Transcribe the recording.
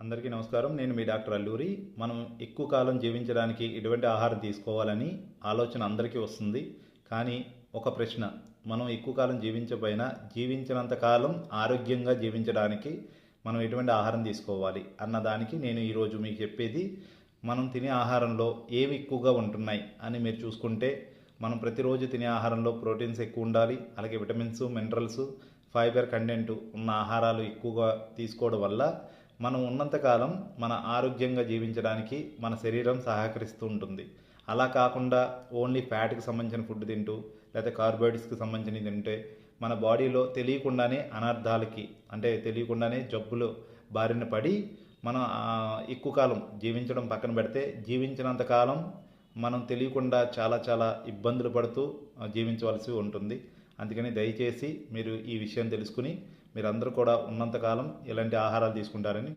అందరికీ నమస్కారం. నేను మీ డాక్టర్ అల్లూరి. మనం ఎక్కువ కాలం జీవించడానికి ఎటువంటి ఆహారం తీసుకోవాలని ఆలోచన అందరికీ వస్తుంది. కానీ ఒక ప్రశ్న, మనం ఎక్కువ కాలం జీవించకపోయినా జీవించినంత కాలం ఆరోగ్యంగా జీవించడానికి మనం ఎటువంటి ఆహారం తీసుకోవాలి అన్నదానికి నేను ఈరోజు మీకు చెప్పేది, మనం తినే ఆహారంలో ఏవి ఎక్కువగా ఉంటున్నాయి అని మీరు చూసుకుంటే, మనం ప్రతిరోజు తినే ఆహారంలో ప్రోటీన్స్ ఎక్కువ ఉండాలి. అలాగే విటమిన్స్, మినరల్స్, ఫైబర్ కంటెంట్ ఉన్న ఆహారాలు ఎక్కువగా తీసుకోవడం వల్ల మనం ఉన్నంతకాలం మన ఆరోగ్యంగా జీవించడానికి మన శరీరం సహకరిస్తూ ఉంటుంది. అలా కాకుండా ఓన్లీ ఫ్యాట్కి సంబంధించిన ఫుడ్ తింటూ లేదా కార్బోహైడ్రేట్స్కి సంబంధించినవి తింటే మన బాడీలో తెలియకుండానే అనర్థాలకి, అంటే తెలియకుండానే జబ్బులు బారిన పడి మనం ఎక్కువ కాలం జీవించడం పక్కన పెడితే, జీవించినంత కాలం మనం తెలియకుండా చాలా చాలా ఇబ్బందులు పడుతూ జీవించవలసి ఉంటుంది. అందుకని దయచేసి మీరు ఈ విషయం తెలుసుకుని మీరందరూ కూడా ఉన్నంతకాలం ఇలాంటి ఆహారాలు తీసుకుంటారని